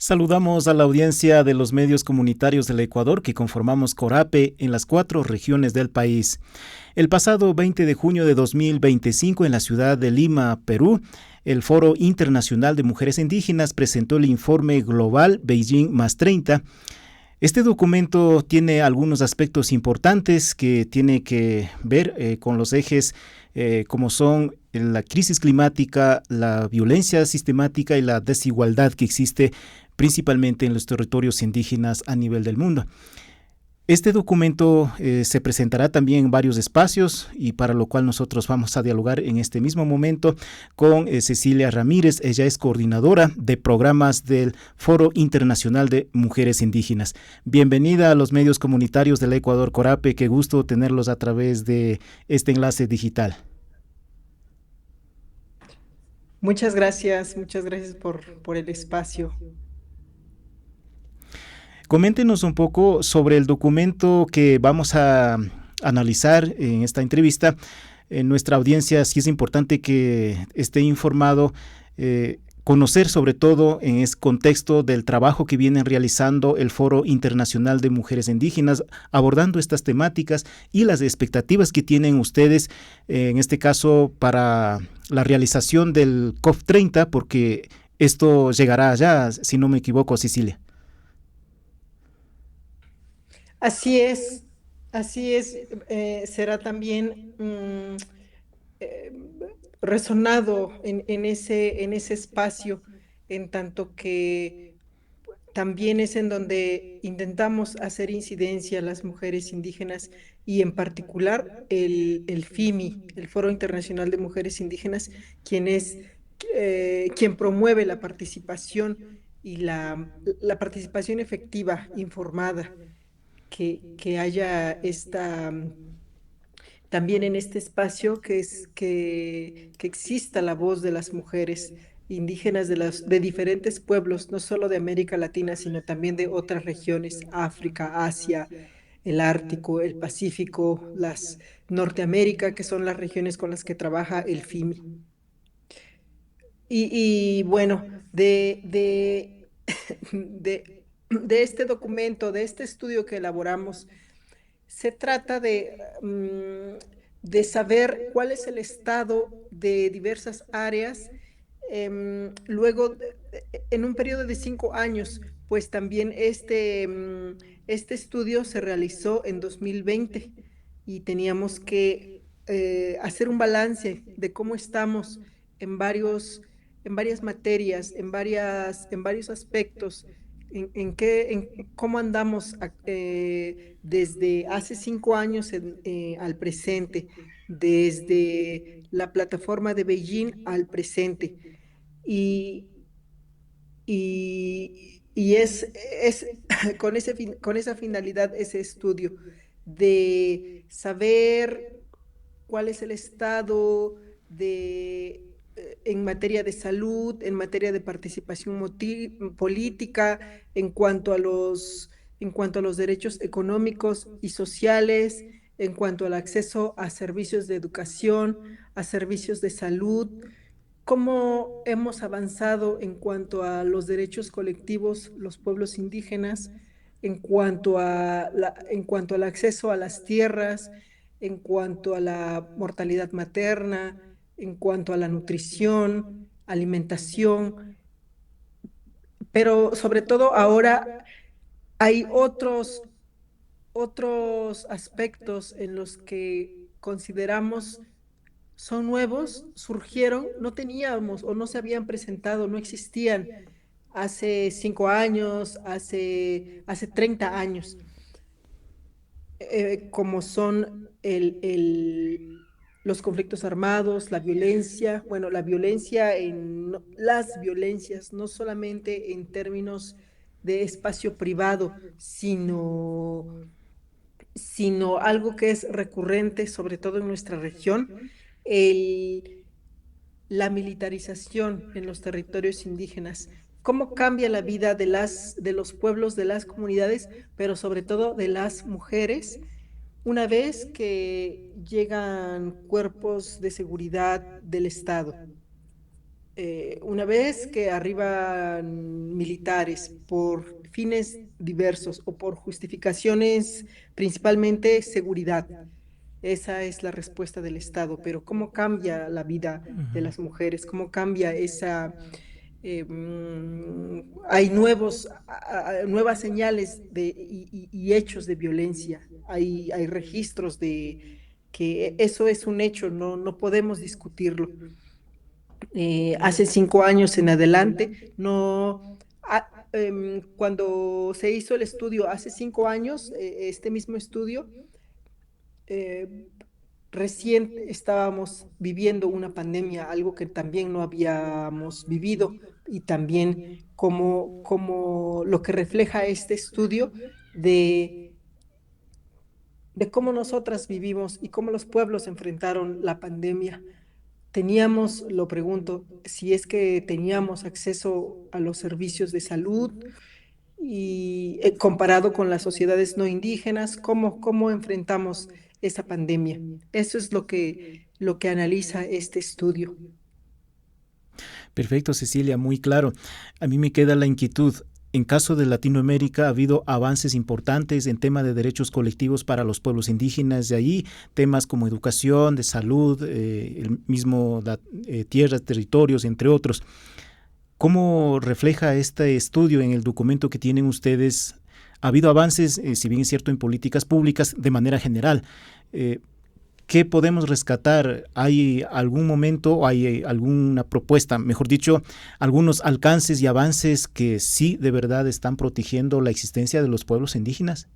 Saludamos a la audiencia de los medios comunitarios del Ecuador que conformamos Corape en las 4 regiones del país. El pasado 20 de junio de 2025 en la ciudad de Lima, Perú, el Foro Internacional de Mujeres Indígenas presentó el informe global Beijing más 30. Este documento tiene algunos aspectos importantes que tiene que ver con los ejes como son la crisis climática, la violencia sistemática y la desigualdad que existe principalmente en los territorios indígenas a nivel del mundo. Este documento se presentará también en varios espacios y para lo cual nosotros vamos a dialogar en este mismo momento con Cecilia Ramírez. Ella es coordinadora de programas del Foro Internacional de Mujeres Indígenas. Bienvenida a los medios comunitarios del Ecuador, Corape. Qué gusto tenerlos a través de este enlace digital. Muchas gracias por el espacio. Coméntenos un poco sobre el documento que vamos a analizar en esta entrevista. En nuestra audiencia sí es importante que esté informado, conocer sobre todo en ese contexto del trabajo que vienen realizando el Foro Internacional de Mujeres Indígenas, abordando estas temáticas y las expectativas que tienen ustedes, en este caso para la realización del COP30, porque esto llegará allá, si no me equivoco, Cecilia. Así es, así es, será también eh, resonado en ese espacio, en tanto que también es en donde intentamos hacer incidencia a las mujeres indígenas y en particular el FIMI, el Foro Internacional de Mujeres Indígenas, quien es quien promueve la participación y la participación efectiva, informada, que haya también en este espacio que exista la voz de las mujeres indígenas de diferentes pueblos, no solo de América Latina, sino también de otras regiones, África, Asia, el Ártico, el Pacífico, las Norteamérica, que son las regiones con las que trabaja el FIMI. Y bueno, de este documento, de este estudio que elaboramos, se trata de saber cuál es el estado de diversas áreas, luego, en un periodo de 5 años, pues también este estudio se realizó en 2020 y teníamos que hacer un balance de cómo estamos en en varias materias, en varios aspectos, cómo andamos desde hace 5 años al presente, desde la plataforma de Beijing al presente. Y, y es con esa finalidad ese estudio de saber cuál es el estado en materia de salud, en materia de participación política, en cuanto a en cuanto a los derechos económicos y sociales, en cuanto al acceso a servicios de educación, a servicios de salud, cómo hemos avanzado en cuanto a los derechos colectivos, los pueblos indígenas, en cuanto al acceso a las tierras, en cuanto a la mortalidad materna, en cuanto a la nutrición, alimentación, pero sobre todo ahora hay otros aspectos en los que consideramos son nuevos, surgieron, no teníamos o no se habían presentado, no existían hace 5 años, hace 30 años, como son los conflictos armados, la violencia, bueno, la violencia las violencias, no solamente en términos de espacio privado, sino algo que es recurrente, sobre todo en nuestra región, el, la militarización en los territorios indígenas. Cómo cambia la vida de los pueblos, de las comunidades, pero sobre todo de las mujeres, una vez que llegan cuerpos de seguridad del Estado. Una vez que arriban militares por fines diversos o por justificaciones, principalmente seguridad, esa es la respuesta del Estado. Pero ¿cómo cambia la vida de las mujeres? ¿Cómo cambia esa... hay nuevas señales y hechos de violencia, hay registros de que eso es un hecho, no podemos discutirlo. Hace 5 años en adelante, no, cuando se hizo el estudio hace 5 años, este mismo estudio, eh, recién estábamos viviendo una pandemia, algo que también no habíamos vivido, y también como lo que refleja este estudio de cómo nosotras vivimos y cómo los pueblos enfrentaron la pandemia. Teníamos, lo pregunto, si es que teníamos acceso a los servicios de salud y comparado con las sociedades no indígenas, cómo enfrentamos esa pandemia. Eso es lo que analiza este estudio. Perfecto, Cecilia, muy claro. A mí me queda la inquietud. En caso de Latinoamérica ha habido avances importantes en tema de derechos colectivos para los pueblos indígenas de ahí, temas como educación, de salud, el mismo tierras, territorios, entre otros. ¿Cómo refleja este estudio en el documento que tienen ustedes? Ha habido avances, si bien es cierto, en políticas públicas de manera general. Eh, ¿Qué podemos rescatar? ¿Hay algún momento o hay alguna propuesta, mejor dicho, algunos alcances y avances que sí de verdad están protegiendo la existencia de los pueblos indígenas?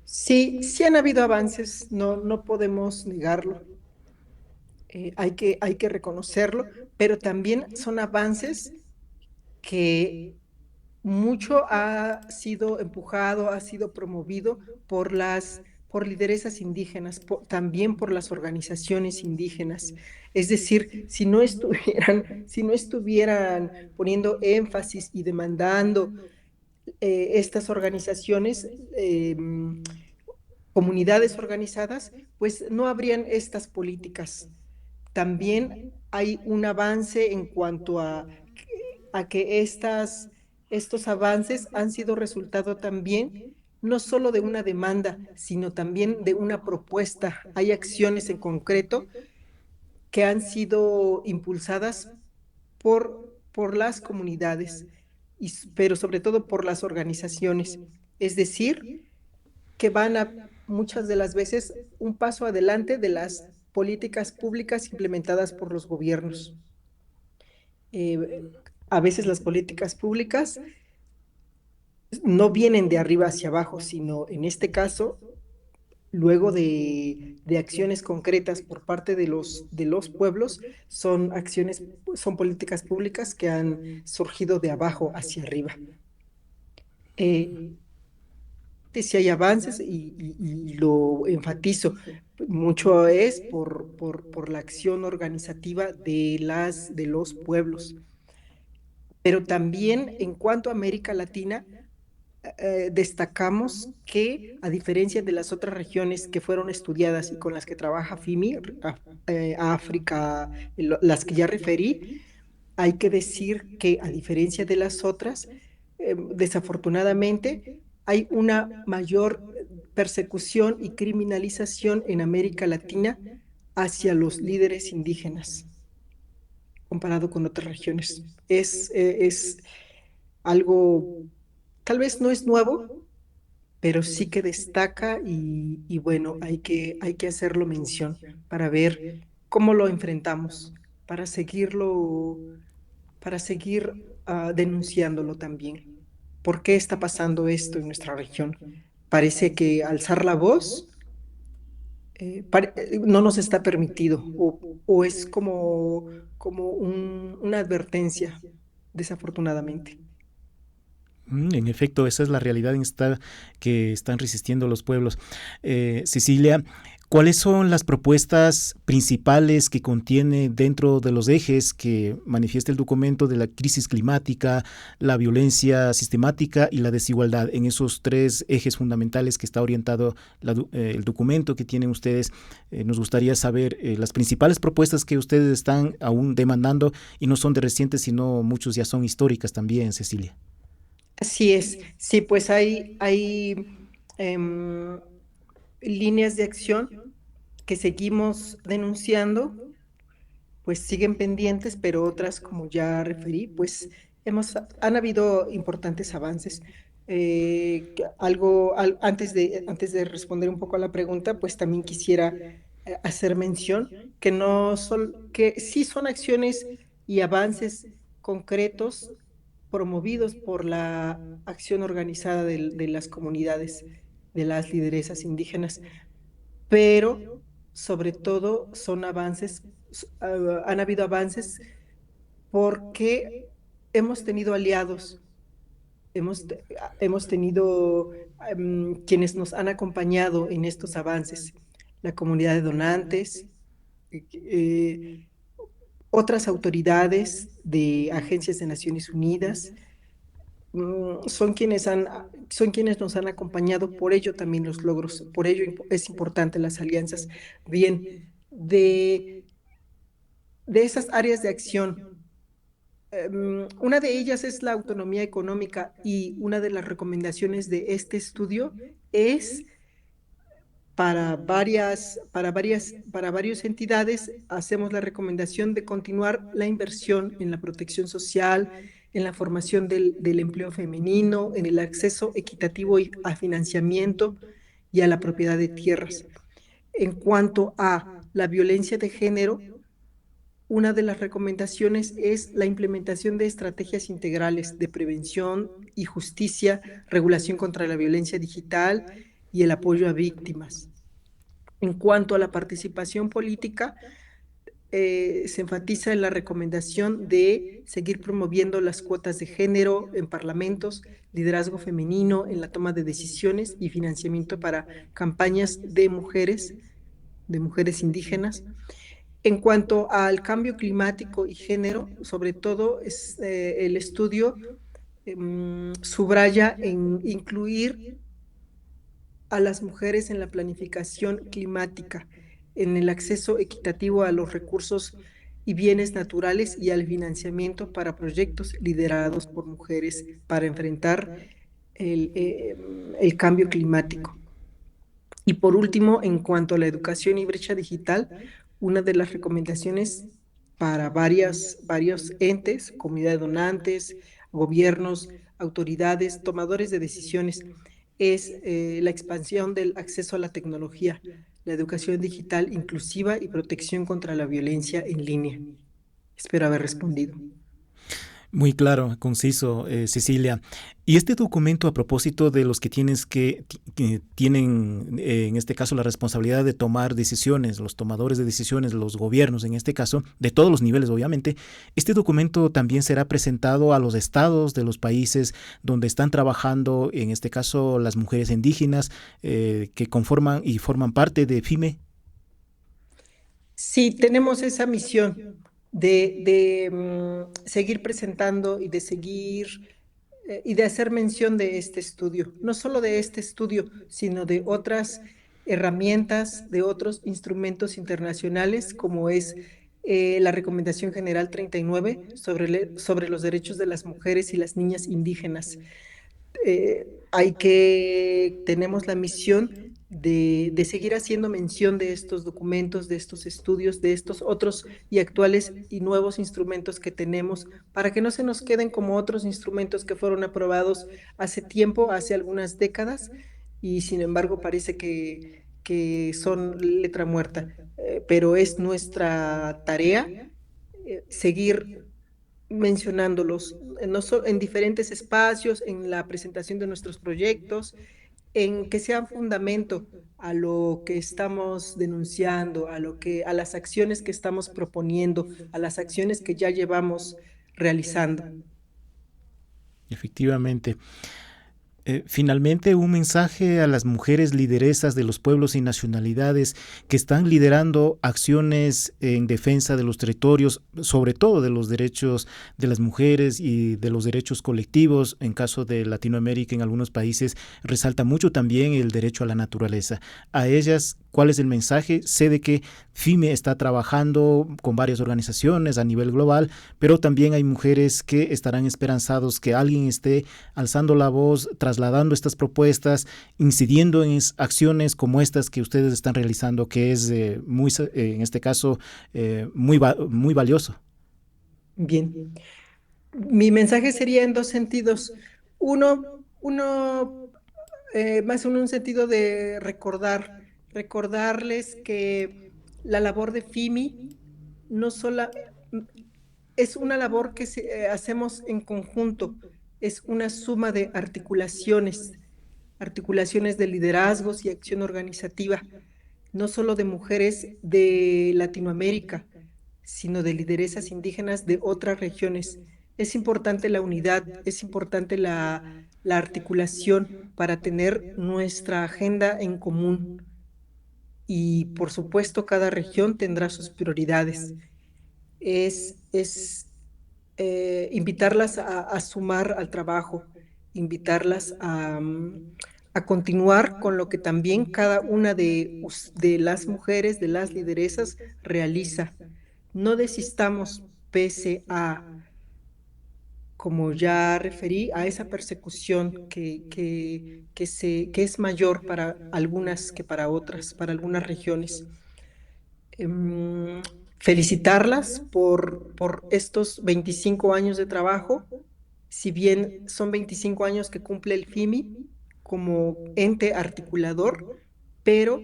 Sí, sí han habido avances, no podemos negarlo. Hay que reconocerlo, pero también son avances que mucho ha sido empujado, ha sido promovido por lideresas indígenas, también por las organizaciones indígenas. Es decir, si no estuvieran poniendo énfasis y demandando estas organizaciones, comunidades organizadas, pues no habrían estas políticas. También hay un avance en cuanto a que estos avances han sido resultado también no solo de una demanda, sino también de una propuesta. Hay acciones en concreto que han sido impulsadas por las comunidades, pero sobre todo por las organizaciones. Es decir, que van a muchas de las veces un paso adelante de las políticas públicas implementadas por los gobiernos. Eh, a veces las políticas públicas no vienen de arriba hacia abajo, sino en este caso, luego de acciones concretas por parte de los pueblos, son políticas públicas que han surgido de abajo hacia arriba. Eh, si hay avances y lo enfatizo, mucho es por la acción organizativa de los pueblos, pero también en cuanto a América Latina, destacamos que, a diferencia de las otras regiones que fueron estudiadas y con las que trabaja FIMI, África, las que ya referí, hay que decir que, a diferencia de las otras, desafortunadamente hay una mayor persecución y criminalización en América Latina hacia los líderes indígenas comparado con otras regiones. Es algo, tal vez no es nuevo, pero sí que destaca y bueno, hay que hacerlo mención para ver cómo lo enfrentamos, para seguirlo, para seguir denunciándolo también. ¿Por qué está pasando esto en nuestra región? Parece que alzar la voz no nos está permitido o es como una advertencia, desafortunadamente. En efecto, esa es la realidad que están resistiendo los pueblos. Cecilia, ¿Cuáles son las propuestas principales que contiene dentro de los ejes que manifiesta el documento de la crisis climática, la violencia sistemática y la desigualdad? En esos tres ejes fundamentales que está orientado el documento que tienen ustedes, nos gustaría saber las principales propuestas que ustedes están aún demandando y no son de recientes, sino muchos ya son históricas también, Cecilia. Así es, sí, pues hay em, líneas de acción que seguimos denunciando, pues siguen pendientes, pero otras, como ya referí, pues han habido importantes avances. Antes de responder un poco a la pregunta, pues también quisiera hacer mención que que sí son acciones y avances concretos promovidos por la acción organizada de las comunidades, de las lideresas indígenas, pero sobre todo son avances, han habido avances porque hemos tenido aliados, hemos tenido quienes nos han acompañado en estos avances, la comunidad de donantes, eh, otras autoridades de agencias de Naciones Unidas, son quienes nos han acompañado, por ello también los logros, por ello es importante las alianzas. Bien, de esas áreas de acción, una de ellas es la autonomía económica y una de las recomendaciones de este estudio es para varias entidades, hacemos la recomendación de continuar la inversión en la protección social, en la formación del empleo femenino, en el acceso equitativo a financiamiento y a la propiedad de tierras. En cuanto a la violencia de género, una de las recomendaciones es la implementación de estrategias integrales de prevención y justicia, regulación contra la violencia digital y el apoyo a víctimas. En cuanto a la participación política, se enfatiza en la recomendación de seguir promoviendo las cuotas de género en parlamentos, liderazgo femenino en la toma de decisiones y financiamiento para campañas de mujeres indígenas. En cuanto al cambio climático y género, sobre todo el estudio subraya en incluir a las mujeres en la planificación climática, en el acceso equitativo a los recursos y bienes naturales y al financiamiento para proyectos liderados por mujeres para enfrentar el cambio climático. Y por último, en cuanto a la educación y brecha digital, una de las recomendaciones para varios entes, comunidad de donantes, gobiernos, autoridades, tomadores de decisiones, es la expansión del acceso a la tecnología, la educación digital inclusiva y protección contra la violencia en línea. Espero haber respondido. Muy claro, conciso, Cecilia. Y este documento, a propósito de los que que tienen, en este caso, la responsabilidad de tomar decisiones, los tomadores de decisiones, los gobiernos, en este caso, de todos los niveles, obviamente, este documento también será presentado a los estados de los países donde están trabajando, en este caso, las mujeres indígenas que conforman y forman parte de FIME. Sí, tenemos esa misión de seguir presentando y de hacer mención de este estudio, no solo de este estudio, sino de otras herramientas, de otros instrumentos internacionales, como es la Recomendación General 39 sobre los derechos de las mujeres y las niñas indígenas. Tenemos la misión de seguir haciendo mención de estos documentos, de estos estudios, de estos otros y actuales y nuevos instrumentos que tenemos, para que no se nos queden como otros instrumentos que fueron aprobados hace tiempo, hace algunas décadas, y sin embargo parece que son letra muerta. Pero es nuestra tarea seguir mencionándolos en diferentes espacios, en la presentación de nuestros proyectos, en que sean fundamento a lo que estamos denunciando, a las acciones que estamos proponiendo, a las acciones que ya llevamos realizando. Efectivamente. Finalmente, un mensaje a las mujeres lideresas de los pueblos y nacionalidades que están liderando acciones en defensa de los territorios, sobre todo de los derechos de las mujeres y de los derechos colectivos. En caso de Latinoamérica, en algunos países, resalta mucho también el derecho a la naturaleza. A ellas, ¿cuál es el mensaje? Sé de que FIME está trabajando con varias organizaciones a nivel global, pero también hay mujeres que estarán esperanzados que alguien esté alzando la voz, trasladando estas propuestas, incidiendo en acciones como estas que ustedes están realizando, que es en este caso, muy valioso. Bien, mi mensaje sería en dos sentidos. Uno, más en un sentido de recordarles que la labor de FIMI no sola, es una labor que hacemos en conjunto, es una suma de articulaciones de liderazgos y acción organizativa, no solo de mujeres de Latinoamérica, sino de lideresas indígenas de otras regiones. Es importante la unidad, es importante la articulación para tener nuestra agenda en común. Y por supuesto, cada región tendrá sus prioridades. Es invitarlas a sumar al trabajo, invitarlas a continuar con lo que también cada una de las mujeres, de las lideresas, realiza. No desistamos pese a, como ya referí, a esa persecución que es mayor para algunas que para otras, para algunas regiones. Em, Felicitarlas por estos 25 años de trabajo, si bien son 25 años que cumple el FIMI como ente articulador, pero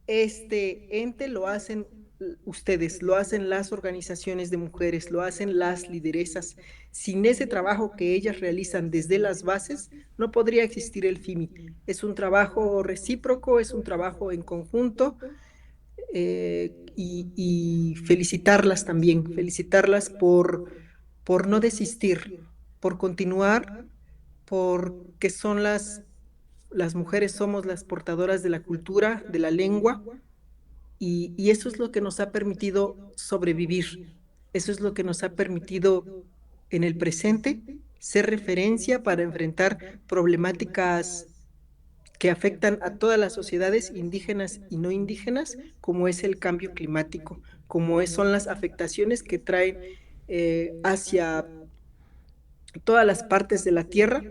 este ente lo hacen ustedes, lo hacen las organizaciones de mujeres, lo hacen las lideresas. Sin ese trabajo que ellas realizan desde las bases, no podría existir el FIMI. Es un trabajo recíproco, es un trabajo en conjunto, y felicitarlas también, felicitarlas por no desistir, por continuar, porque son las mujeres somos las portadoras de la cultura, de la lengua, y eso es lo que nos ha permitido sobrevivir, eso es lo que nos ha permitido en el presente ser referencia para enfrentar problemáticas que afectan a todas las sociedades indígenas y no indígenas, como es el cambio climático, son las afectaciones que traen hacia todas las partes de la Tierra.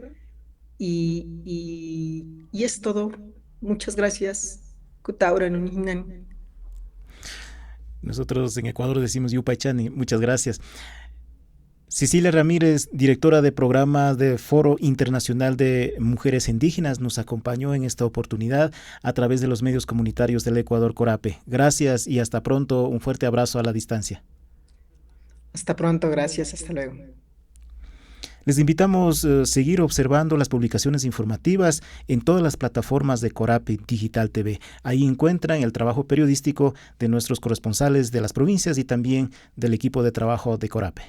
Y es todo. Muchas gracias. Kutaura Nuninan. Nosotros en Ecuador decimos Yupaychani. Muchas gracias. Cecilia Ramírez, directora de programas de Foro Internacional de Mujeres Indígenas, nos acompañó en esta oportunidad a través de los medios comunitarios del Ecuador Corape. Gracias y hasta pronto. Un fuerte abrazo a la distancia. Hasta pronto, gracias. Hasta luego. Les invitamos a seguir observando las publicaciones informativas en todas las plataformas de Corape Digital TV. Ahí encuentran el trabajo periodístico de nuestros corresponsales de las provincias y también del equipo de trabajo de Corape.